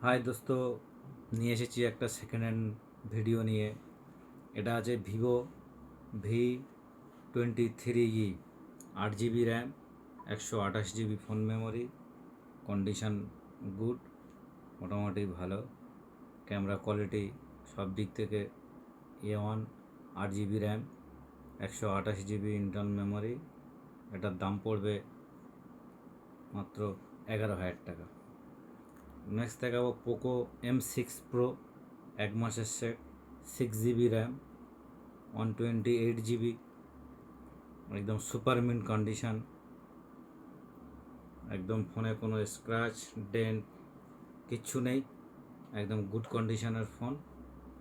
High দোস্ত, নিয়ে এসেছি একটা সেকেন্ড হ্যান্ড ভিডিও নিয়ে। এটা আছে Vivo V23E, 8 GB RAM, 128 GB phone memory, condition good, মোটামুটি ভালো, ক্যামেরা কোয়ালিটি সব দিক থেকে A1, 8 GB RAM, 128 GB internal memory. এটার দাম পড়বে মাত্র 11,000 টাকা। নেক্সট দেখাবো পোকো M6 Pro, 1 মাসের সেট, 6 GB র্যাম, 128 GB, একদম সুপার মিন্ট কন্ডিশন, একদম ফোনে কোনো স্ক্র্যাচ ডেন্ট কিচ্ছু নেই, একদম গুড কন্ডিশনের ফোন।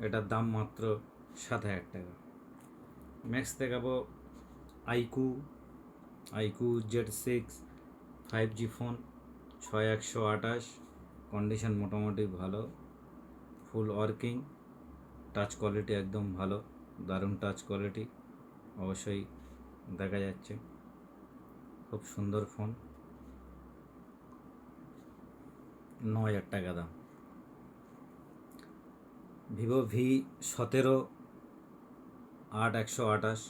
এটার দাম মাত্র 7,000 টাকা। নেক্সট দেখাবো iQOO Z6 5G phone, 6128, condition মোটামুটি ভালো, ফুল ওয়ার্কিং, টাচ কোয়ালিটি একদম ভালো, দারুণ টাচ কোয়ালিটি, অবশ্যই দেখা যাচ্ছে, খুব সুন্দর ফোন। 9,000 টাকা দাম। Vivo V17 8 128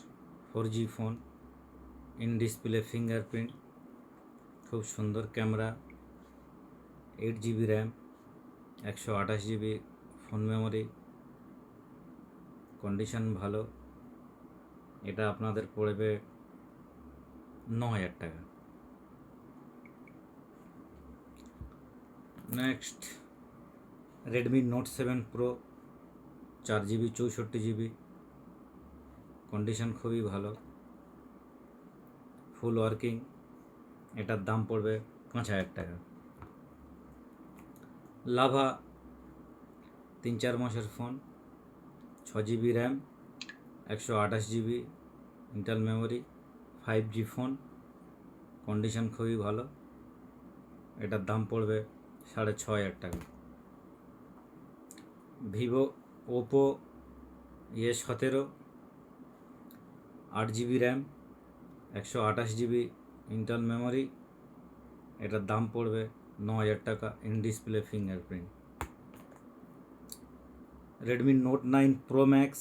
4G phone, in display fingerprint, খুব সুন্দর camera, 8 GB RAM, 128 GB phone memory, condition ভালো। এটা আপনাদের পড়বে 9,000 টাকা। Next Redmi Note 7 Pro, 4 GB 64 GB, condition খুবই ভালো, ফুল ওয়ার্কিং। এটার দাম পড়বে 5,000 টাকা। লাভা 3-4 মাসের phone, 6 GB RAM, 128 GB internal memory, 5G phone, condition খুবই ভালো। এটার দাম পড়বে 6,500 টাকা। Oppo A17 8 GB RAM, 128 GB internal memory, এটার দাম পড়বে 9,000 টাকা, in display fingerprint. Redmi Note 9 Pro Max,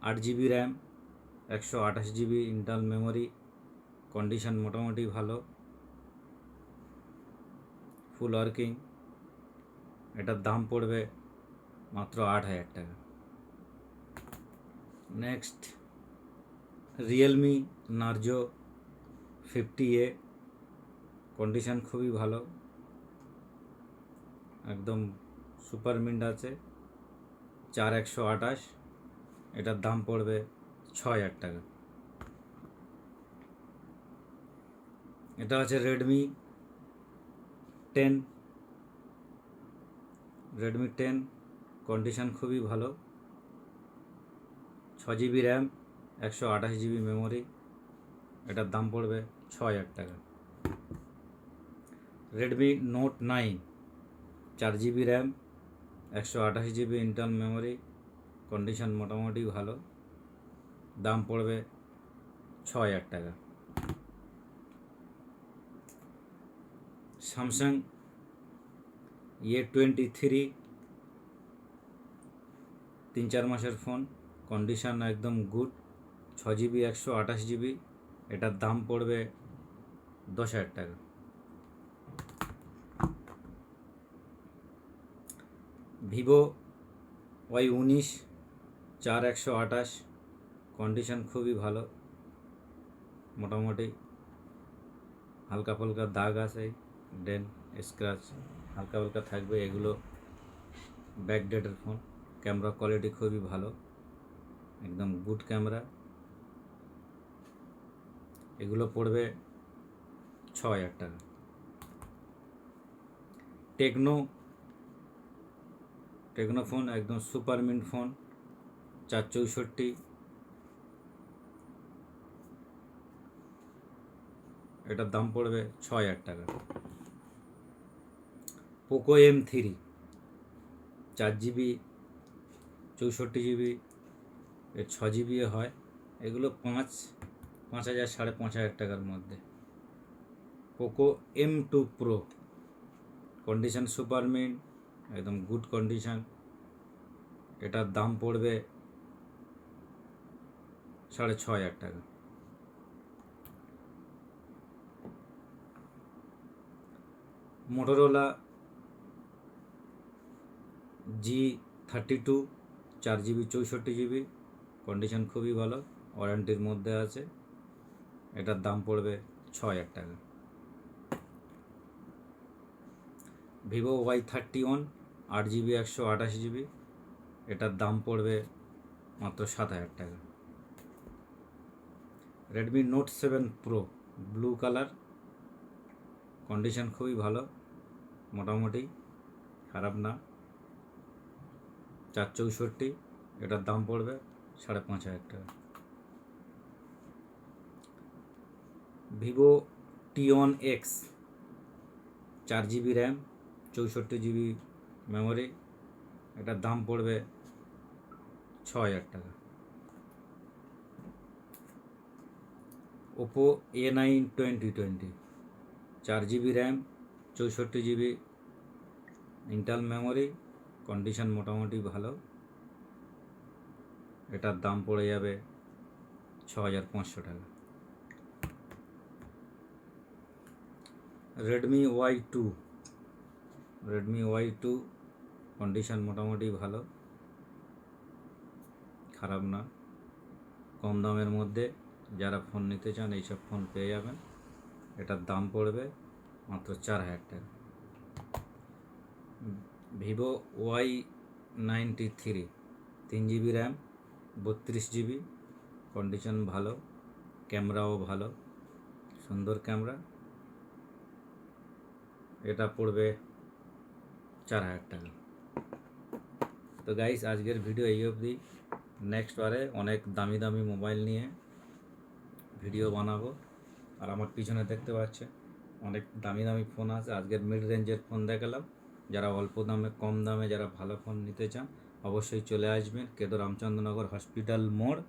8 GB RAM, 128 GB internal memory, condition মোটামুটি ভালো, ফুল ওয়ার্কিং। এটার দাম পড়বে মাত্র 8,000 টাকা। Next Realme Narzo 50A, condition খুবই ভালো, একদম সুপার মিন্ট আছে, 4 128, এটার দাম পড়বে 6,000 টাকা। এটা আছে রেডমি 10, কন্ডিশন খুবই ভালো, 6 GB র্যাম, 128 GB মেমোরি, এটার দাম পড়বে 6,000 টাকা। Redmi Note 9, 4 GB RAM, 128 GB internal memory, condition মোটামুটি ভালো, দাম পড়বে 6,000 টাকা। স্যামসাং A23, 3-4 মাসের ফোন, কন্ডিশন একদম গুড, 6 GB 128 GB, এটার দাম পড়বে 10,000 টাকা। ভিভো Y19 4 128, কন্ডিশন খুবই ভালো, মোটামুটি হালকা ফুলকা দাগ আছে, ডেন স্ক্র্যাচ হালকা হালকা থাকবে, এগুলো ব্যাকডেটের ফোন। ক্যামেরা কোয়ালিটি খুবই ভালো, একদম গুড ক্যামেরা, এগুলো পড়বে 6,000 টাকা। টেকনো ফোন, একদম সুপার মিন্ট ফোন, 464, এটার দাম পড়বে 6,000 টাকা। পোকো M3, 4 GB 64 GB, এর 6 GB হয়, এগুলো 5,000 5,500 টাকার মধ্যে। Poco M2 Pro, condition super mint, একদম গুড কন্ডিশন। এটার দাম পড়বে 6,500 টাকা। Motorola G32 4GB 64GB, condition খুবই ভালো, ওয়ারেন্টির মধ্যে আছে। এটার দাম পড়বে 6,000 টাকা। ভিভো Y31 8GB 128GB, এটার দাম পড়বে মাত্র 7,000 টাকা। Redmi note 7 pro blue colour, condition খুবই ভালো, মোটামুটি খারাপ না, 464, এটার দাম পড়বে 5,500 টাকা। Vivo T1 X 4GB RAM 64GB memory, এটার দাম পড়বে 6,000 টাকা। Oppo A9 2020 4GB RAM 64GB internal memory, condition মোটামুটি ভালো, এটার দাম পড়ে যাবে 6,500 টাকা। রেডমি Y2 কন্ডিশন মোটামুটি ভালো, খারাপ না, কম দামের মধ্যে যারা ফোন নিতে চান এইসব ফোন পেয়ে যাবেন। এটার দাম পড়বে মাত্র 4,000 টাকা। Vivo Y93 3GB RAM 32GB, condition ভালো, ক্যামেরাও ভালো, সুন্দর ক্যামেরা, এটা পড়বে 4,000 টাকা। তো গাইস, আজকের ভিডিও এই অবধি। নেক্সট বারে অনেক দামি দামি মোবাইল নিয়ে ভিডিও বানাবো। আর আমার পিছনে দেখতে পাচ্ছে অনেক দামি দামি ফোন আছে। আজকের মিড রেঞ্জের ফোন দেখালাম। যারা অল্প দামে কম দামে যারা ভালো ফোন নিতে চান অবশ্যই চলে আসবেন কেদো রামচন্দ্রনগর হসপিটাল মোড়,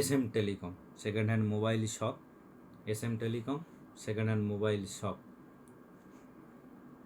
SM telecom second hand mobile shop, SM telecom second hand mobile shop.